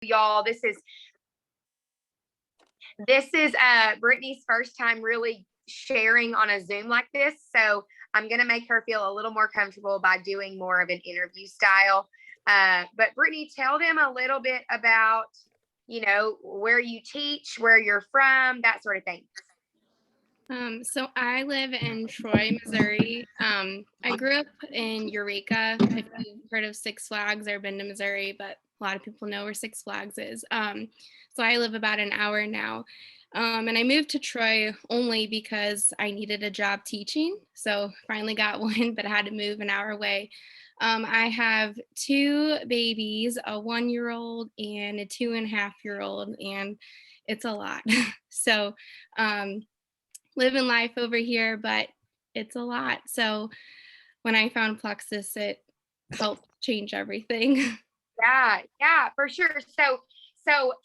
y'all. This is Brittany's first time really sharing on a Zoom like this. So I'm going to make her feel a little more comfortable by doing more of an interview style. But Brittany, tell them a little bit about, where you teach, where you're from, that sort of thing. So I live in Troy, Missouri. I grew up in Eureka. If you've heard of Six Flags or been to Missouri, but a lot of people know where Six Flags is. So I live about an hour now. And I moved to Troy only because I needed a job teaching. So finally got one, but I had to move an hour away. I have two babies, a 1-year-old and a 2.5-year-old, and it's a lot. So living life over here, but it's a lot. So when I found Plexus, it helped change everything. Yeah, for sure. So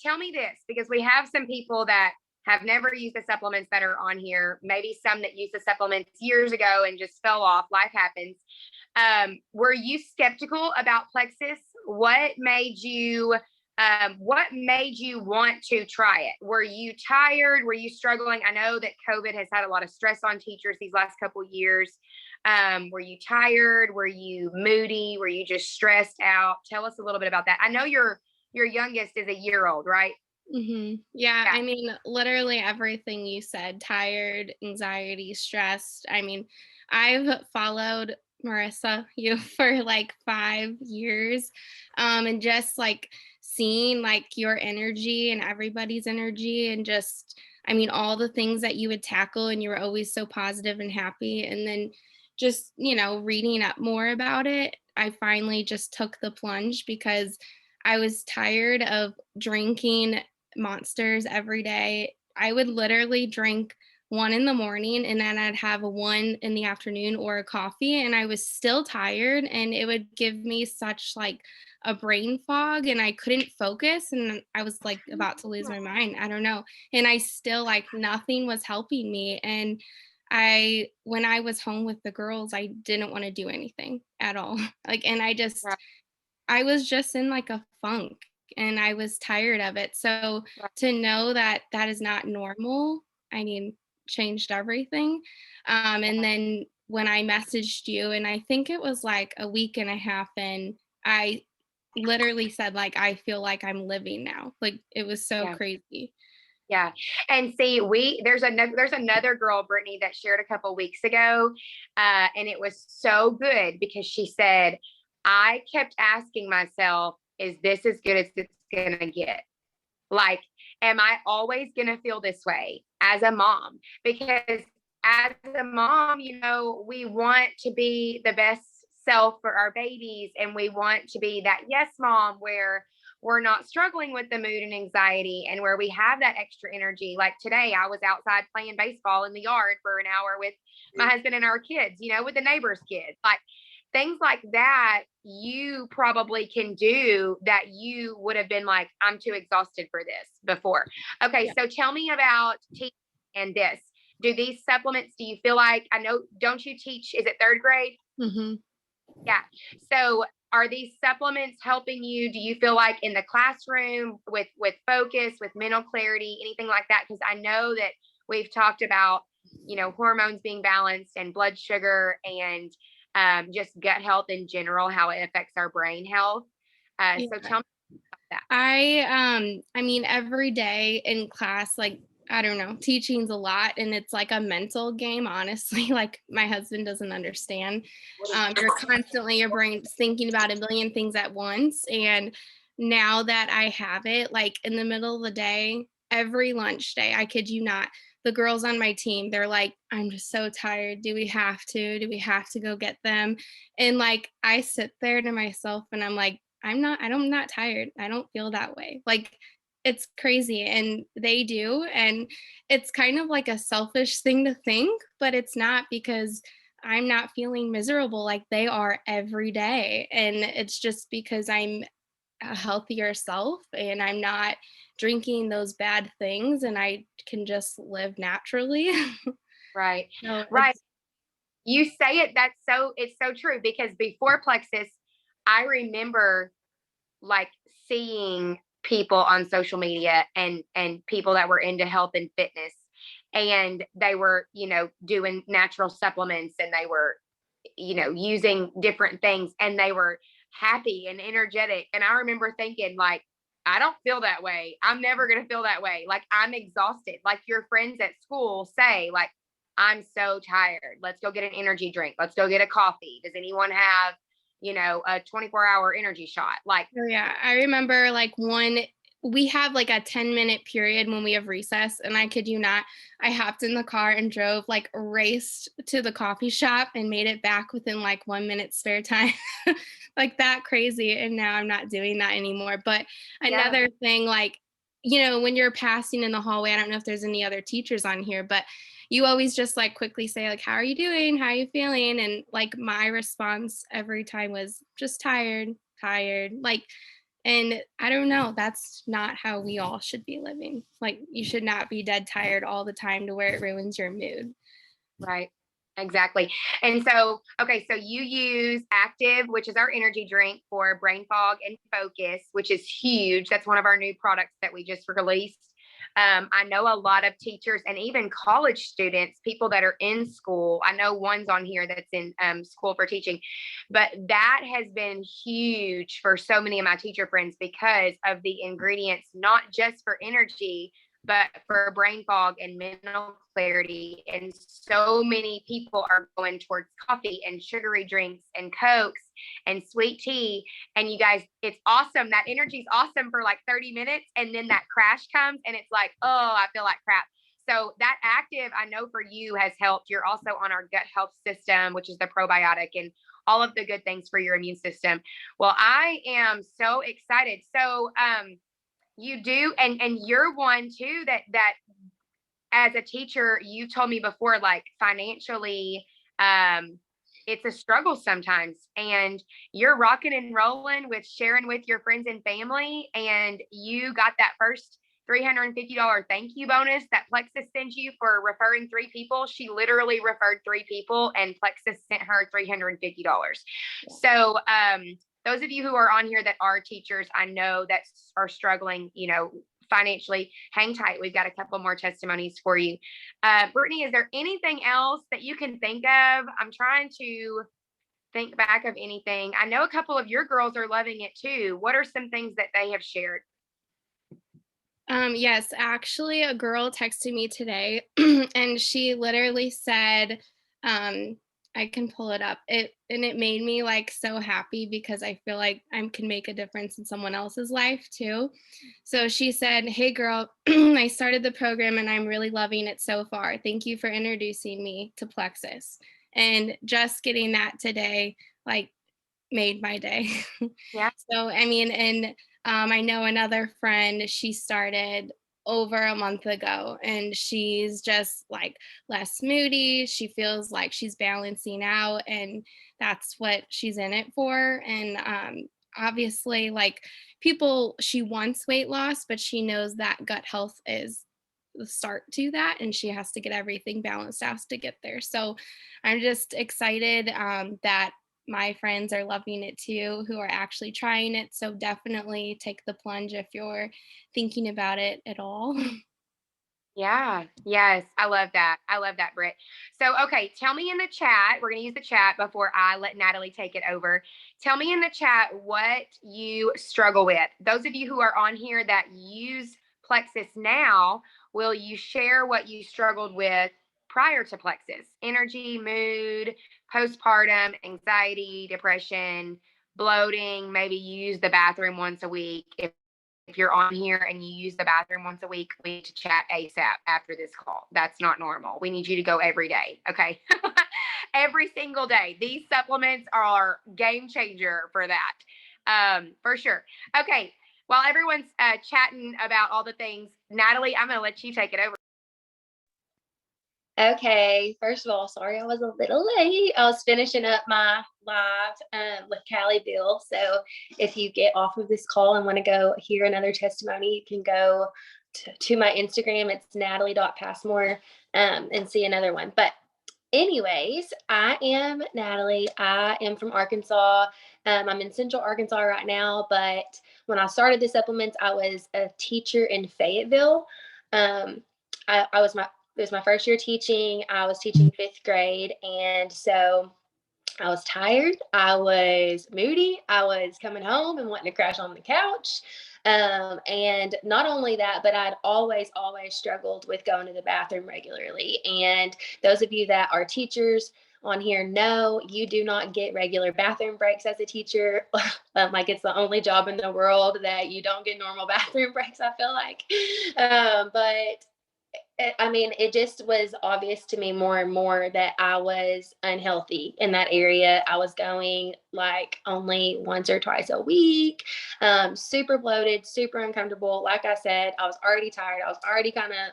tell me this, because we have some people that have never used the supplements that are on here, maybe some that used the supplements years ago and just fell off. Life happens. Were you skeptical about Plexus? What made you want to try it? Were you tired? Were you struggling? I know that COVID has had a lot of stress on teachers these last couple years. Were you tired? Were you moody? Were you just stressed out? Tell us a little bit about that. I know your youngest is a year old, right? Yeah, Yeah. I mean, literally everything you said: tired, anxiety, stressed. I mean, I've followed Marissa, you, for like 5 years. And just like seeing like your energy and everybody's energy, and just, I mean, all the things that you would tackle, and you were always so positive and happy. And then just, reading up more about it, I finally just took the plunge because I was tired of drinking Monsters every day. I would literally drink one in the morning, and then I'd have a one in the afternoon or a coffee, and I was still tired, and it would give me such like a brain fog, and I couldn't focus, and I was like about to lose my mind. I don't know. And I still, like, nothing was helping me. And when I was home with the girls, I didn't want to do anything at all. Like, and Right, I was just in like a funk, and I was tired of it. So right. to know that that is not normal, I mean, changed everything. And then when I messaged you, and I think it was like a week and a half in, I literally said, like, I feel like I'm living now. Like, it was so Yeah. crazy. Yeah. And see, there's another girl, Brittany, that shared a couple weeks ago. And it was so good because she said, I kept asking myself, is this as good as it's gonna get? Like, am I always gonna feel this way as a mom? Because as a mom, we want to be the best self for our babies, and we want to be that yes mom where we're not struggling with the mood and anxiety, and where we have that extra energy. Like today, I was outside playing baseball in the yard for an hour with my husband and our kids, with the neighbors' kids. Like things like that, you probably can do that you would have been like, I'm too exhausted for this before. Okay, Yeah. so tell me about teaching and this. Do these supplements, do you feel like, I know, don't you teach, is it third grade? hmm Yeah. So are these supplements helping you? Do you feel like in the classroom with focus, with mental clarity, anything like that? Because I know that we've talked about, hormones being balanced and blood sugar and just gut health in general, how it affects our brain health. So Yeah. tell me about that. I mean, every day in class, like, I don't know, teaching's a lot, and it's like a mental game, honestly. Like, my husband doesn't understand. Your brain's thinking about a million things at once. And now that I have it, like, in the middle of the day, every lunch day, I kid you not, the girls on my team, they're like, I'm just so tired. Do we have to? Do we have to go get them? And like, I sit there to myself and I'm like, I'm not tired. I don't feel that way. Like, it's crazy, and they do. And it's kind of like a selfish thing to think, but it's not, because I'm not feeling miserable like they are every day. And it's just because I'm a healthier self, and I'm not drinking those bad things, and I can just live naturally. Right. So Right. You say it, it's so true, because before Plexus, I remember like seeing people on social media and people that were into health and fitness, and they were, doing natural supplements, and they were, using different things, and they were happy and energetic. And I remember thinking, like, I don't feel that way. I'm never going to feel that way. Like, I'm exhausted. Like your friends at school say, like, I'm so tired. Let's go get an energy drink. Let's go get a coffee. Does anyone have, a 24-hour energy shot? Like, Oh yeah, I remember like we have like a 10-minute period when we have recess, and I kid you not, I hopped in the car and drove, like raced to the coffee shop and made it back within like 1 minute spare time. Like that crazy. And now I'm not doing that anymore. But yeah, another thing, like, when you're passing in the hallway, I don't know if there's any other teachers on here, but you always just like quickly say like, how are you doing? How are you feeling? And like my response every time was just tired, tired. Like, and I don't know, that's not how we all should be living. Like, you should not be dead tired all the time to where it ruins your mood. right. Exactly. And so, okay, so you use Active, which is our energy drink for brain fog and focus, which is huge. That's one of our new products that we just released. I know a lot of teachers and even college students, people that are in school. I know one's on here that's in school for teaching, but that has been huge for so many of my teacher friends because of the ingredients, not just for energy, but for brain fog and mental clarity. And so many people are going towards coffee and sugary drinks and Cokes and sweet tea. And you guys, it's awesome. That energy is awesome for like 30 minutes. And then that crash comes and it's like, oh, I feel like crap. So that Active, I know for you, has helped. You're also on our gut health system, which is the probiotic and all of the good things for your immune system. Well, I am so excited. So, you do, and you're one too that as a teacher, you told me before, like financially, it's a struggle sometimes, and you're rocking and rolling with sharing with your friends and family, and you got that first $350 thank you bonus that Plexus sent you for referring 3 people. She literally referred 3 people, and Plexus sent her $350. So, those of you who are on here that are teachers, I know that are struggling, financially, hang tight. We've got a couple more testimonies for you. Brittany, is there anything else that you can think of? I'm trying to think back of anything. I know a couple of your girls are loving it too. What are some things that they have shared? Yes, actually, a girl texted me today and she literally said, I can pull it up. It made me like so happy because I feel like I can make a difference in someone else's life too. So she said, "Hey girl, I started the program and I'm really loving it so far. Thank you for introducing me to Plexus." And just getting that today, like, made my day. Yeah. So, I mean, and I know another friend, she started over a month ago and she's just like less moody. She feels like she's balancing out, and that's what she's in it for. And obviously, like, she wants weight loss, but she knows that gut health is the start to that, and she has to get everything balanced out to get there. So I'm just excited that my friends are loving it too, who are actually trying it. So definitely take the plunge if you're thinking about it at all. Yeah. Yes. I love that. I love that, Britt. So, okay, tell me in the chat. We're going to use the chat before I let Natalie take it over. Tell me in the chat what you struggle with. Those of you who are on here that use Plexus now, will you share what you struggled with prior to Plexus? Energy, mood, postpartum, anxiety, depression, bloating. Maybe you use the bathroom once a week. If you're on here and you use the bathroom once a week, we need to chat ASAP after this call. That's not normal. We need you to go every day. Okay. Every single day. These supplements are game changer for that. For sure. Okay. While everyone's chatting about all the things, Natalie, I'm going to let you take it over. Okay, first of all, sorry I was a little late. I was finishing up my live with Callie Bill. So if you get off of this call and want to go hear another testimony, you can go to my Instagram. It's natalie.passmore and see another one. But anyways, I am Natalie. I am from Arkansas. I'm in Central Arkansas right now, but when I started the supplements, I was a teacher in Fayetteville. Um, I was it was my first year teaching. I was teaching fifth grade, and so I was tired. I was moody. I was coming home and wanting to crash on the couch. And not only that, but I'd always struggled with going to the bathroom regularly. And those of you that are teachers on here know you do not get regular bathroom breaks as a teacher. Like it's the only job in the world that you don't get normal bathroom breaks, I feel like. But I mean, it just was obvious to me more and more that I was unhealthy in that area. I was going like only once or twice a week, super bloated, super uncomfortable. Like I said, I was already tired. I was already kind of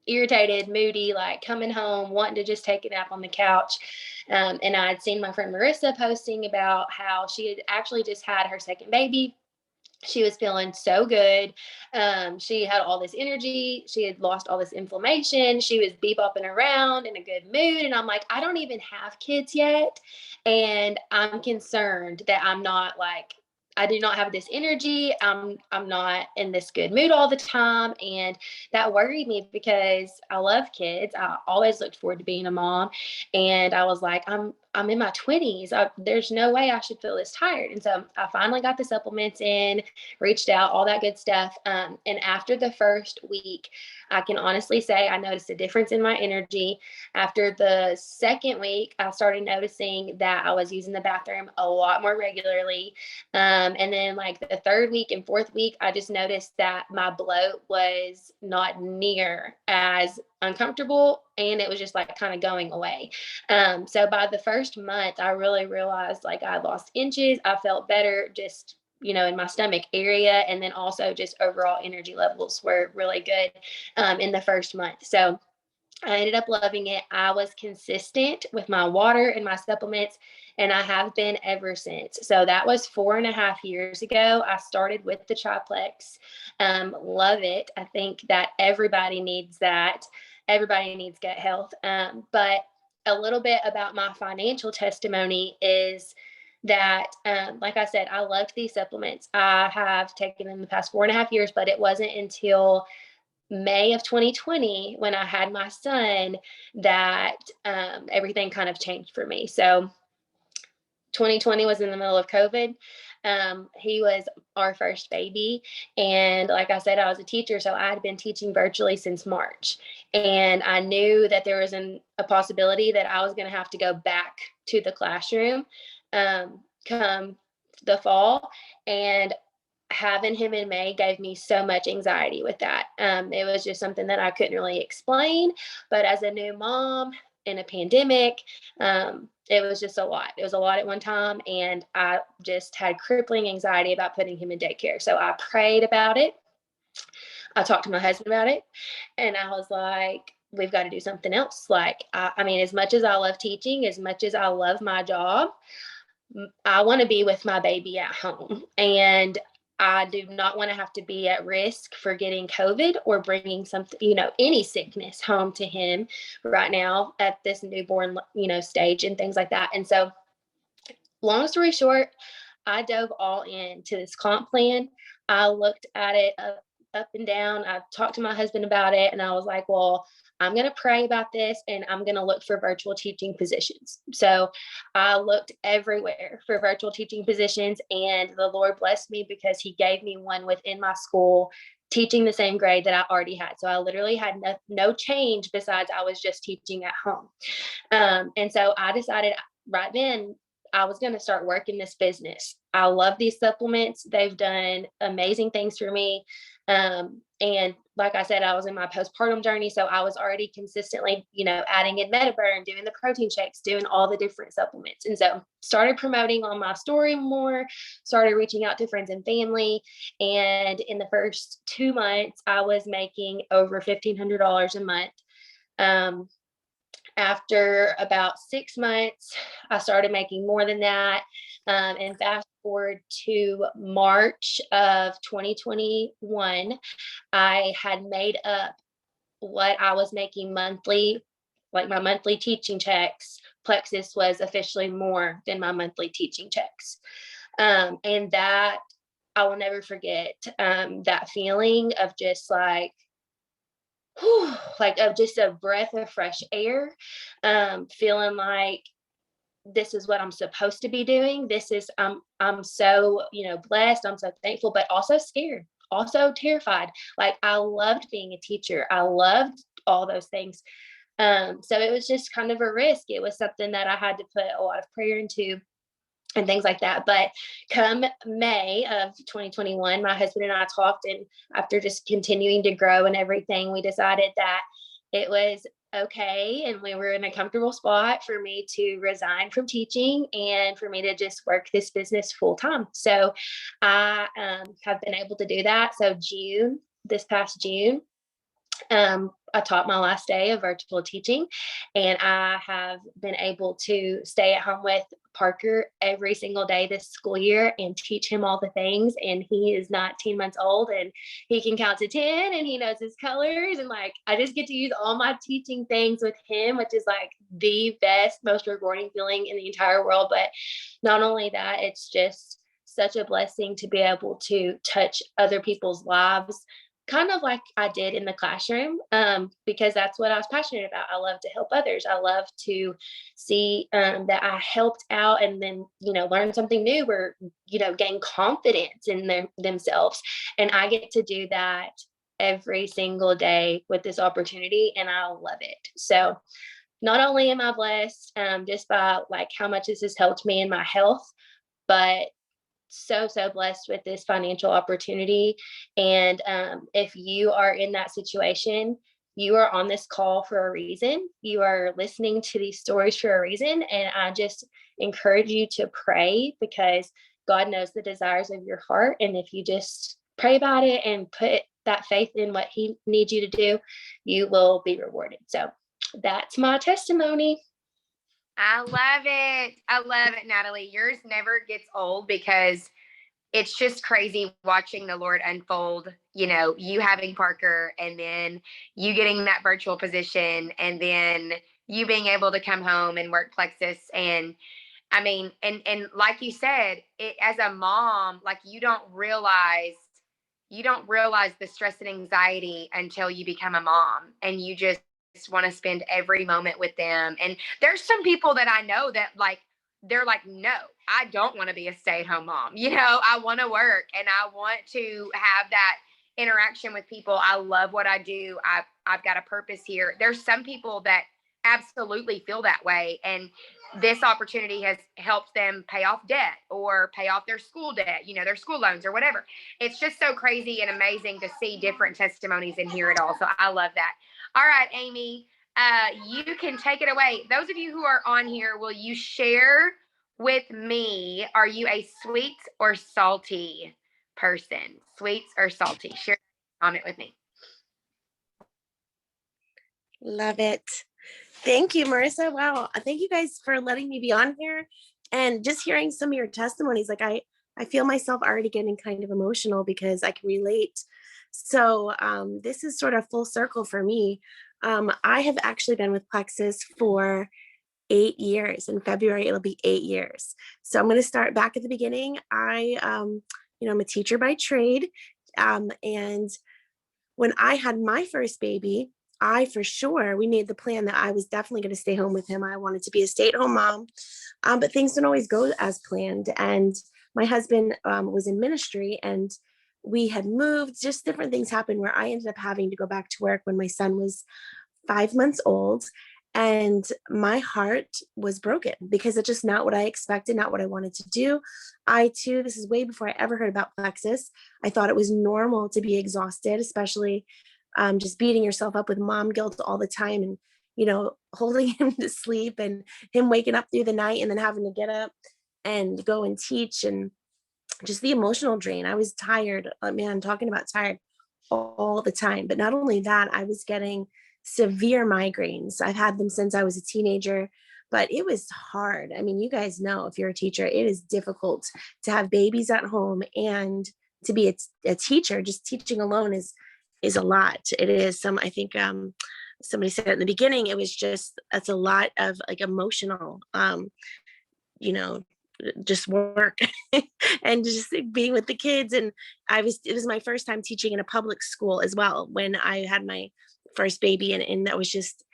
irritated, moody, like coming home, wanting to just take a nap on the couch. And I had seen my friend Marissa posting about how she had actually just had her second baby. She was feeling so good. She had all this energy. She had lost all this inflammation. She was bebopping around in a good mood. And I'm like, I don't even have kids yet. And I'm concerned that I'm not like, I do not have this energy. I'm not in this good mood all the time. And that worried me because I love kids. I always looked forward to being a mom. And I was like, I'm in my 20s. There's no way I should feel this tired. And so I finally got the supplements in, reached out, all that good stuff. And after the first week, I can honestly say I noticed a difference in my energy. After the second week, I started noticing that I was using the bathroom a lot more regularly. And then like the third week and fourth week, I just noticed that my bloat was not near as uncomfortable, and it was just like kind of going away. So by the first month, I really realized like I lost inches. I felt better just, in my stomach area. And then also just overall energy levels were really good in the first month. So I ended up loving it. I was consistent with my water and my supplements, and I have been ever since. So that was 4.5 years ago. I started with the Triplex. Love it. I think that everybody needs that. Everybody needs gut health. But a little bit about my financial testimony is that, like I said, I loved these supplements. I have taken them the past 4.5 years, but it wasn't until May of 2020 when I had my son that everything kind of changed for me. So 2020 was in the middle of COVID. He was our first baby. And like I said, I was a teacher, so I had been teaching virtually since March. And I knew that there was a possibility that I was going to have to go back to the classroom come the fall. And having him in May gave me so much anxiety with that. It was just something that I couldn't really explain. But as a new mom in a pandemic, it was just a lot. It was a lot at one time. And I just had crippling anxiety about putting him in daycare. So I prayed about it. I talked to my husband about it. And I was like, we've got to do something else. Like, I mean, as much as I love teaching, as much as I love my job, I want to be with my baby at home. And I do not want to have to be at risk for getting COVID or bringing something, any sickness home to him right now at this newborn, stage and things like that. And so, long story short, I dove all into this comp plan. I looked at it up and down. I talked to my husband about it, and I was like, well, I'm going to pray about this, and I'm going to look for virtual teaching positions. So I looked everywhere for virtual teaching positions, and the Lord blessed me because he gave me one within my school teaching the same grade that I already had. So I literally had no change besides I was just teaching at home. And so I decided right then I was going to start working this business. I love these supplements. They've done amazing things for me. And like I said, I was in my postpartum journey. So I was already consistently, adding in Metaburn, doing the protein shakes, doing all the different supplements. And so started promoting on my story more, started reaching out to friends and family. And in the first 2 months, I was making over $1,500 a month. After about 6 months, I started making more than that. And fast forward to March of 2021, I had made up what I was making monthly like my monthly teaching checks, Plexus was officially more than my monthly teaching checks. And that I will never forget, that feeling of just like, whew, like of just a breath of fresh air, feeling like this is what I'm supposed to be doing. This is, I'm so, blessed. I'm so thankful, but also scared, also terrified. Like I loved being a teacher. I loved all those things. So it was just kind of a risk. It was something that I had to put a lot of prayer into and things like that. But come May of 2021, my husband and I talked, and after just continuing to grow and everything, we decided that it was okay and we were in a comfortable spot for me to resign from teaching and for me to just work this business full time. So I have been able to do that. So this past June, I taught my last day of virtual teaching, and I have been able to stay at home with Parker every single day this school year and teach him all the things. And he is 19 months old and he can count to 10 and he knows his colors. And like, I just get to use all my teaching things with him, which is like the best, most rewarding feeling in the entire world. But not only that, it's just such a blessing to be able to touch other people's lives, kind of like I did in the classroom, because that's what I was passionate about. I love to help others. I love to see that I helped out and then, learn something new or, gain confidence in themselves. And I get to do that every single day with this opportunity, and I love it. So not only am I blessed just by like how much this has helped me in my health, but so blessed with this financial opportunity. And if you are in that situation, you are on this call for a reason. You are listening to these stories for a reason. And I just encourage you to pray, because God knows the desires of your heart. And if you just pray about it and put that faith in what he needs you to do, you will be rewarded. So that's my testimony. I love it. I love it, Natalie. Yours never gets old, because it's just crazy watching the Lord unfold, you having Parker and then you getting that virtual position and then you being able to come home and work Plexus. And I mean, and like you said, as a mom, like you don't realize the stress and anxiety until you become a mom, and you just want to spend every moment with them. And there's some people that I know that like, they're like, no, I don't want to be a stay-at-home mom. I want to work and I want to have that interaction with people. I love what I do. I've got a purpose here. There's some people that absolutely feel that way. And this opportunity has helped them pay off debt or pay off their school debt, their school loans or whatever. It's just so crazy and amazing to see different testimonies and hear it all. So I love that. All right, Amy, you can take it away. Those of you who are on here, will you share with me, are you a sweet or salty person? Sweets or salty? Share a comment with me. Love it. Thank you, Marissa. Wow. Thank you guys for letting me be on here and just hearing some of your testimonies. Like I feel myself already getting kind of emotional because I can relate. So this is sort of full circle for me. I have actually been with Plexus for 8 years. In February, it'll be 8 years. So I'm going to start back at the beginning. I'm a teacher by trade. And when I had my first baby, we made the plan that I was definitely going to stay home with him. I wanted to be a stay-at-home mom, but things don't always go as planned. And my husband was in ministry and we had moved, just different things happened where I ended up having to go back to work when my son was 5 months old. And my heart was broken because it's just not what I expected, not what I wanted to do. This is way before I ever heard about Plexus. I thought it was normal to be exhausted, especially just beating yourself up with mom guilt all the time and, holding him to sleep and him waking up through the night and then having to get up and go and teach, and just the emotional drain. I was tired, man, talking about tired all the time. But not only that, I was getting severe migraines. I've had them since I was a teenager, but it was hard. I mean, you guys know, if you're a teacher, it is difficult to have babies at home and to be a teacher. Just teaching alone is a lot. It is I think somebody said in the beginning, it's a lot of like emotional, you know, just work and just being with the kids. And it was my first time teaching in a public school as well when I had my first baby. And that was just,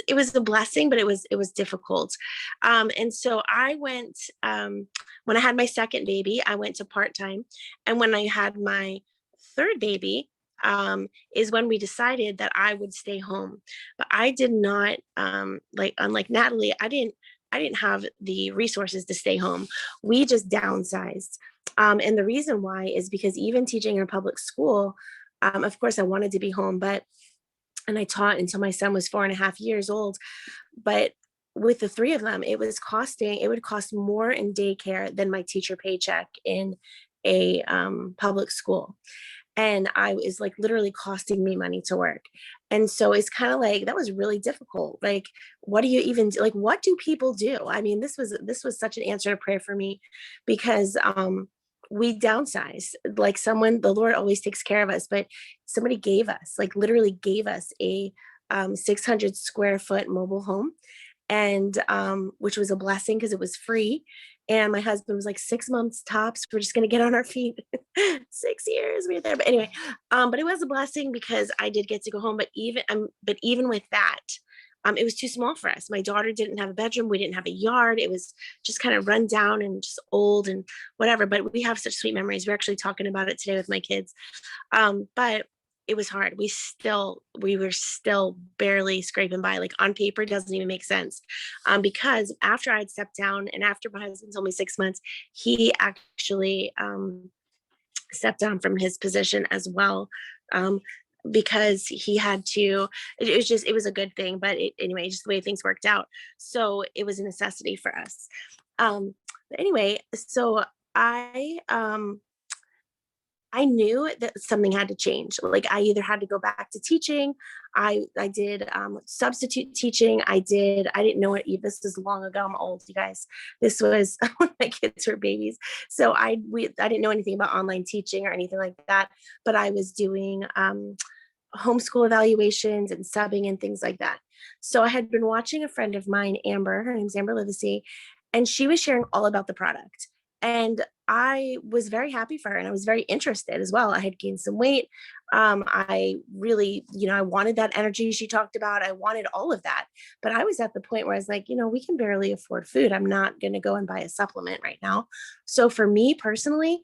it was a blessing, but it was difficult. And so I went, when I had my second baby, I went to part-time. And when I had my third baby, is when we decided that I would stay home. But I did not, unlike Natalie, I didn't have the resources to stay home. We just downsized. And the reason why is because even teaching in a public school, of course I wanted to be home, and I taught until my son was 4.5 years old. But with the three of them, it would cost more in daycare than my teacher paycheck in a public school. And I was like literally costing me money to work. And so it's kind of like, that was really difficult. Like, what do you even do? Like, what do people do? I mean, this was such an answer to prayer for me, because we downsized. Like, the Lord always takes care of us, but somebody literally gave us a 600 square foot mobile home, and which was a blessing because it was free. And my husband was like, 6 months tops, we're just going to get on our feet. 6 years we were there. But anyway, but it was a blessing because I did get to go home. But even with that, it was too small for us. My daughter didn't have a bedroom. We didn't have a yard. It was just kind of run down and just old and whatever. But we have such sweet memories. We're actually talking about it today with my kids. But it was hard. We were still barely scraping by. Like, on paper, it doesn't even make sense. Because after I'd stepped down and after my husband told me 6 months, he actually stepped down from his position as well. Because he had to, it was a good thing, but anyway, just the way things worked out. So it was a necessity for us. But anyway, so I knew that something had to change. Like, I either had to go back to teaching. I did substitute teaching. I didn't know it. This is long ago. I'm old, you guys. This was when my kids were babies. So I didn't know anything about online teaching or anything like that, but I was doing homeschool evaluations and subbing and things like that. So I had been watching a friend of mine, Amber, her name's Amber Livesey, and she was sharing all about the product. And I was very happy for her, and I was very interested as well. I had gained some weight. I really, I wanted that energy she talked about. I wanted all of that. But I was at the point where I was like, we can barely afford food. I'm not going to go and buy a supplement right now. So for me personally,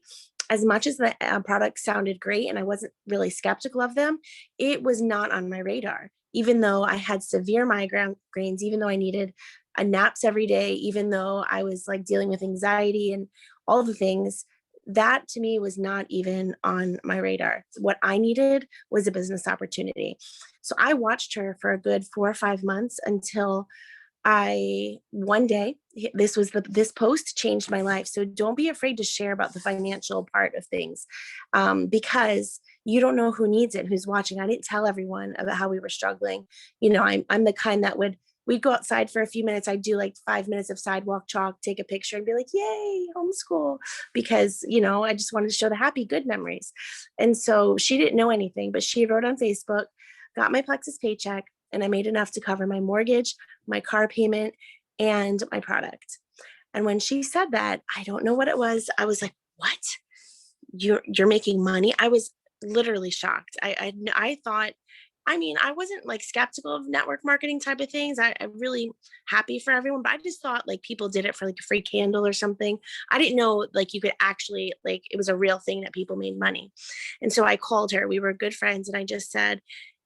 as much as the product sounded great and I wasn't really skeptical of them, it was not on my radar. Even though I had severe migraines, even though I needed naps every day, even though I was like dealing with anxiety and all the things, that to me was not even on my radar. What I needed was a business opportunity. So I watched her for a good 4 or 5 months until one day, this post changed my life. So don't be afraid to share about the financial part of things, because you don't know who needs it, who's watching. I didn't tell everyone about how we were struggling. I'm the kind that we'd go outside for a few minutes. I'd do like 5 minutes of sidewalk chalk, take a picture and be like, yay, homeschool, because, I just wanted to show the happy, good memories. And so she didn't know anything, but she wrote on Facebook, got my Plexus paycheck, and I made enough to cover my mortgage, my car payment, and my product. And when she said that, I don't know what it was. I was like, what? You're making money? I was literally shocked. I thought, I wasn't like skeptical of network marketing type of things. I'm really happy for everyone, but I just thought like people did it for like a free candle or something. I didn't know like you could actually, like, it was a real thing that people made money. And so I called her. We were good friends, and I just said,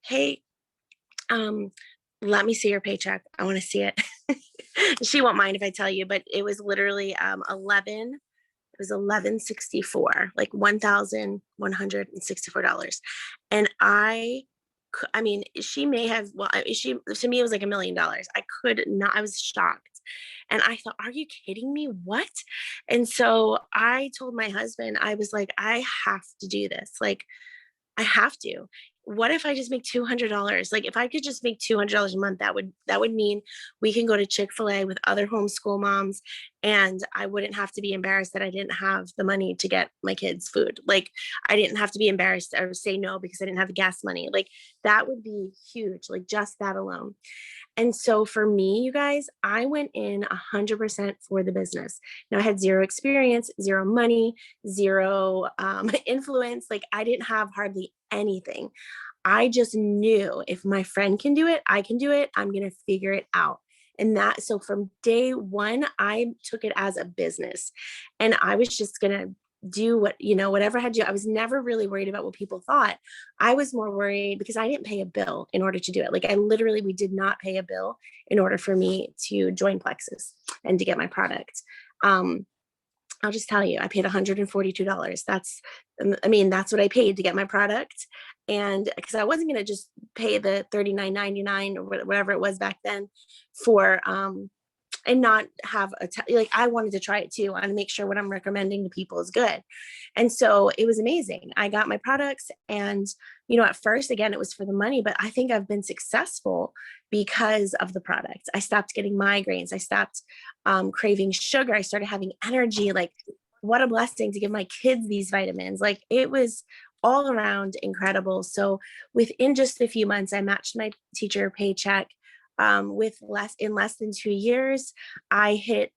hey, let me see your paycheck. I want to see it. She won't mind if I tell you, but it was literally it was 1164, like $1,164. And she may have, to me, it was like $1 million. I could not, I was shocked. And I thought, are you kidding me? What? And so I told my husband, I was like, I have to do this. Like, I have to. What if I just make $200? Like if I could just make $200 a month, that would mean we can go to Chick-fil-A with other homeschool moms, and I wouldn't have to be embarrassed that I didn't have the money to get my kids food. Like I didn't have to be embarrassed or say no because I didn't have the gas money. Like that would be huge, like just that alone. And so for me, you guys, I went in 100% for the business. Now I had zero experience, zero money, zero influence. Like I didn't have hardly anything. I just knew if my friend can do it, I can do it. I'm going to figure it out. And that, so from day one, I took it as a business, and I was just going to do whatever I had to do. I was never really worried about what people thought. I was more worried because I didn't pay a bill in order to do it. Like we did not pay a bill in order for me to join Plexus and to get my product. I'll just tell you, I paid $142. That's what I paid to get my product. And because I wasn't going to just pay the $39.99 or whatever it was back then for, and not have like, I wanted to try it too. I want to make sure what I'm recommending to people is good. And so it was amazing. I got my products, and, at first, again, it was for the money, but I think I've been successful because of the product. I stopped getting migraines. I stopped craving sugar. I started having energy. Like what a blessing to give my kids these vitamins. Like it was all around incredible. So within just a few months, I matched my teacher paycheck. In less than 2 years, I hit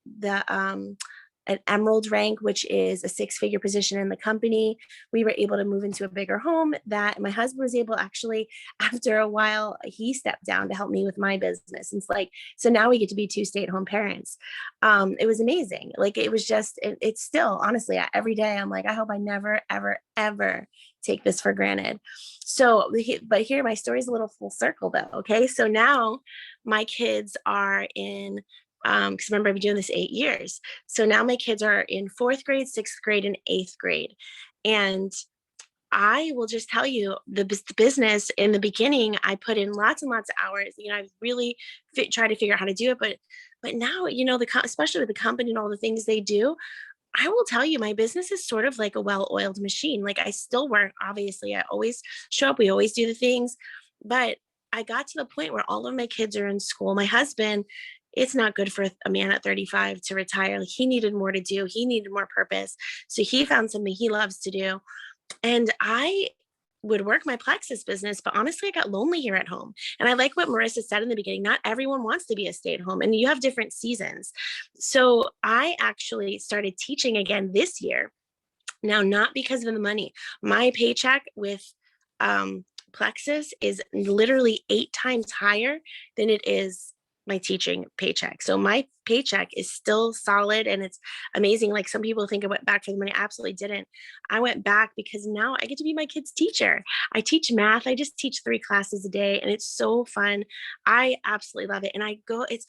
an emerald rank, which is a 6-figure position in the company. We were able to move into a bigger home that my husband was able, actually, after a while, he stepped down to help me with my business. And it's like, so now we get to be 2 stay-at-home parents. It was amazing. Like it was just, it's still, honestly, every day I'm like, I hope I never, ever, ever take this for granted. So, but here, my story's a little full circle though. Okay. So now my kids are in, because remember, I've been doing this 8 years. So now my kids are in 4th grade, 6th grade, and 8th grade. And I will just tell you, the business in the beginning, I put in lots and lots of hours. I really tried to figure out how to do it. But now, especially with the company and all the things they do, I will tell you, my business is sort of like a well-oiled machine. Like I still work, obviously, I always show up, we always do the things, but I got to the point where all of my kids are in school. My husband, it's not good for a man at 35 to retire. Like he needed more to do. He needed more purpose. So he found something he loves to do. And I would work my Plexus business, but honestly, I got lonely here at home. And I like what Marissa said in the beginning, not everyone wants to be a stay-at-home, and you have different seasons. So I actually started teaching again this year. Now, not because of the money. My paycheck with Plexus is literally 8 times higher than it is my teaching paycheck. So my paycheck is still solid, and it's amazing. Like some people think I went back for the money. I absolutely didn't. I went back because now I get to be my kid's teacher. I teach math. I just teach 3 classes a day, and it's so fun. I absolutely love it. And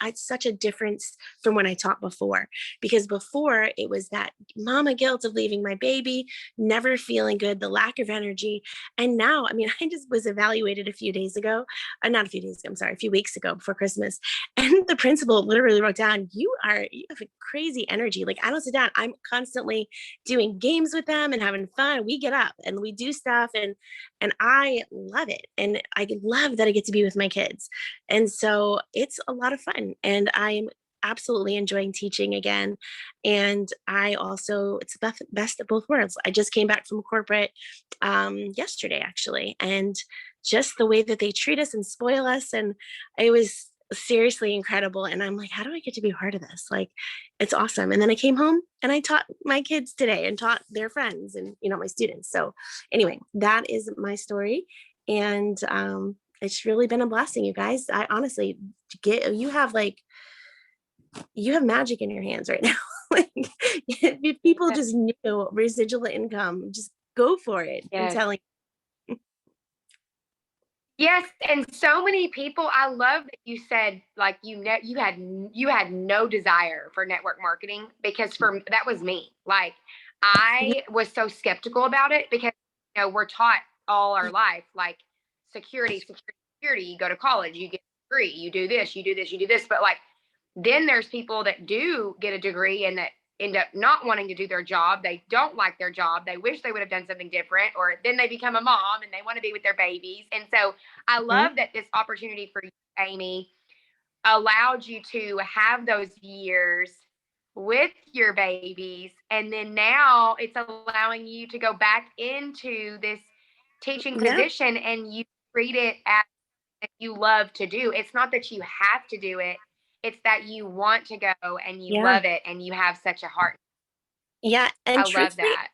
it's such a difference from when I taught before, because before it was that mama guilt of leaving my baby, never feeling good, the lack of energy. And now, I just was evaluated a few weeks ago before Christmas. And the principal literally wrote down, you have a crazy energy. Like I don't sit down. I'm constantly doing games with them and having fun. We get up and we do stuff, and I love it. And I love that I get to be with my kids. And so it's a lot of fun, and I'm absolutely enjoying teaching again. And it's the best of both worlds. I just came back from corporate yesterday, actually, and just the way that they treat us and spoil us. And it was seriously incredible. And I'm like, how do I get to be part of this? Like, it's awesome. And then I came home and I taught my kids today and taught their friends and, my students. So anyway, that is my story. And it's really been a blessing, you guys. I honestly you have magic in your hands right now. Like if people just knew residual income, just go for it. Yes. I'm telling you. Yes, and so many people. I love that you said like you had no desire for network marketing, because that was me. Like I was so skeptical about it because we're taught all our life like security. You go to college, you get a degree, you do this, you do this, you do this. But like then there's people that do get a degree and that end up not wanting to do their job. They don't like their job. They wish they would have done something different, or then they become a mom and they want to be with their babies. And so I love that this opportunity for you, Amy, allowed you to have those years with your babies. And then now it's allowing you to go back into this teaching position, and you treat it as you love to do. It's not that you have to do it. It's that you want to go and you love it and you have such a heart. Yeah. And I love that.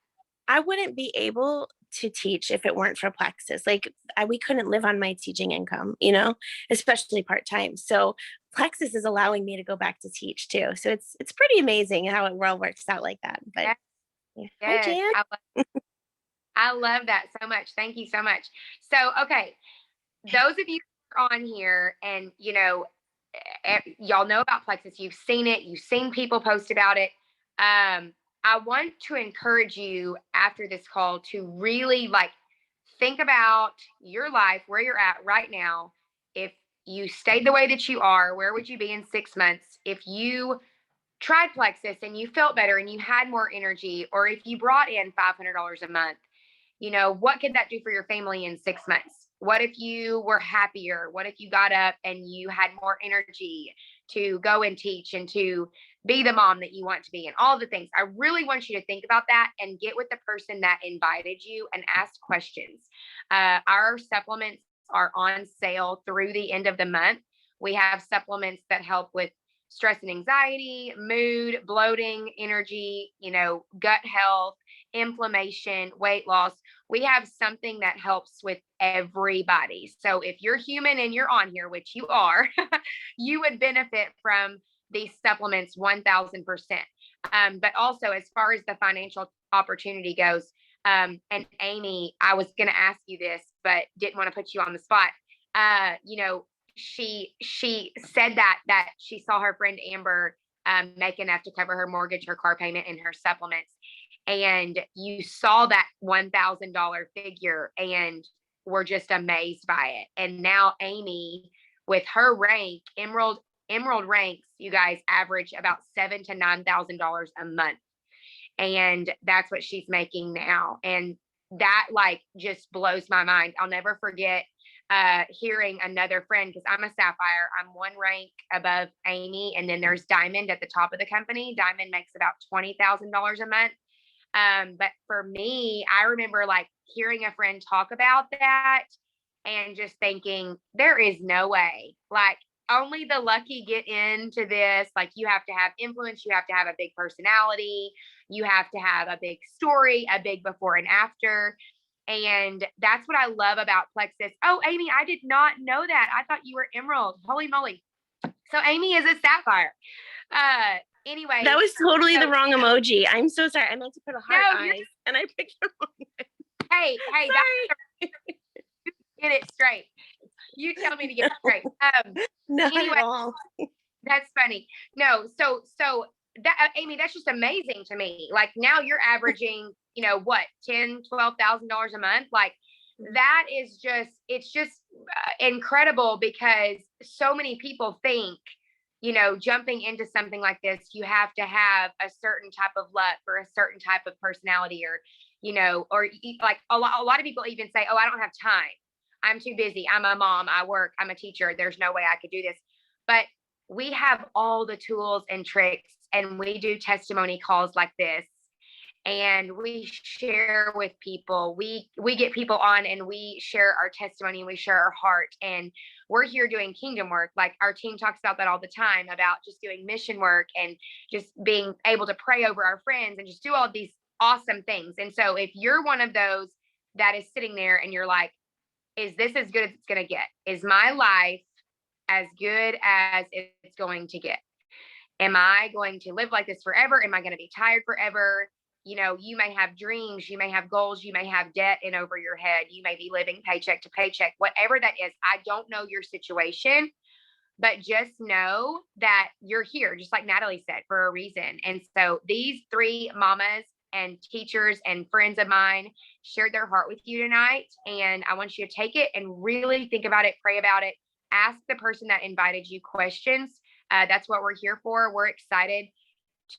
I wouldn't be able to teach if it weren't for Plexus. Like we couldn't live on my teaching income, you know, especially part-time. So Plexus is allowing me to go back to teach too. So it's pretty amazing how it all works out like that. But yes, hi, Jan. I love that so much. Thank you so much. So, okay. Those of you who are on here and, you know, y'all know about Plexus. You've seen it. You've seen people post about it. I want to encourage you after this call to really like think about your life, where you're at right now. If you stayed the way that you are, where would you be in 6 months? If you tried Plexus and you felt better and you had more energy, or if you brought in $500 a month, you know, what could that do for your family in 6 months? What if you were happier? What if you got up and you had more energy to go and teach and to be the mom that you want to be, and all the things? I really want you to think about that and get with the person that invited you and ask questions. Our supplements are on sale through the end of the month. We have supplements that help with stress and anxiety, mood, bloating, energy, you know, gut health, inflammation, weight loss. We have something that helps with everybody. So if you're human and you're on here, which you are, you would benefit from these supplements 1000%. But also, as far as the financial opportunity goes, and Amy, I was going to ask you this, but didn't want to put you on the spot. You know, she said that she saw her friend Amber make enough to cover her mortgage, her car payment, and her supplements. And you saw that $1,000 figure and were just amazed by it. And now Amy, with her rank, Emerald ranks, you guys, average about $7,000 to $9,000 a month. And that's what she's making now. And that like just blows my mind. I'll never forget hearing another friend, because I'm a Sapphire. I'm one rank above Amy. And then there's Diamond at the top of the company. Diamond makes about $20,000 a month. But for me, I remember like hearing a friend talk about that and just thinking, there is no way, like only the lucky get into this. Like you have to have influence. You have to have a big personality. You have to have a big story, a big before and after. And that's what I love about Plexus. Oh, Amy, I did not know that. I thought you were Emerald. Holy moly. So Amy is a Sapphire. Anyway, that was totally the wrong emoji. I'm so sorry. I meant to put a heart eyes and I picked the wrong one. Hey, get it straight. You tell me to get it straight. Not anyway, at all. That's funny. No, so that Amy, that's just amazing to me. Like now you're averaging, you know, what, $10,000-$12,000 a month. Like that is just, it's just incredible, because so many people think, you know, jumping into something like this, you have to have a certain type of luck or a certain type of personality, or, you know, or like a lot of people even say, oh, I don't have time. I'm too busy. I'm a mom. I work. I'm a teacher. There's no way I could do this. But we have all the tools and tricks, and we do testimony calls like this. And we share with people. We get people on and we share our testimony and we share our heart. And we're here doing kingdom work. Like our team talks about that all the time, about just doing mission work and just being able to pray over our friends and just do all these awesome things. And so if you're one of those that is sitting there and you're like, is this as good as it's going to get? Is my life as good as it's going to get? Am I going to live like this forever? Am I going to be tired forever? You know, you may have dreams, you may have goals, you may have debt in over your head. You may be living paycheck to paycheck, whatever that is. I don't know your situation, but just know that you're here, just like Natalie said, for a reason. And so these three mamas and teachers and friends of mine shared their heart with you tonight. And I want you to take it and really think about it, pray about it, ask the person that invited you questions. That's what we're here for. We're excited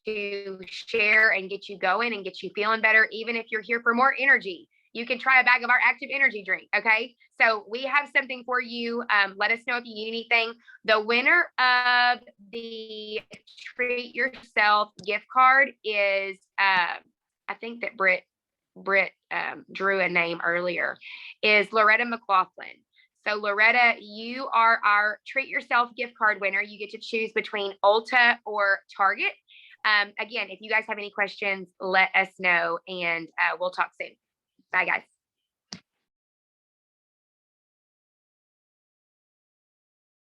to share and get you going and get you feeling better. Even if you're here for more energy, you can try a bag of our active energy drink. Okay. So we have something for you. Let us know if you need anything. The winner of the Treat Yourself gift card is, I think that Britt drew a name earlier, is Loretta McLaughlin. So Loretta, you are our Treat Yourself gift card winner. You get to choose between Ulta or Target. Again, if you guys have any questions, let us know, and we'll talk soon. Bye, guys.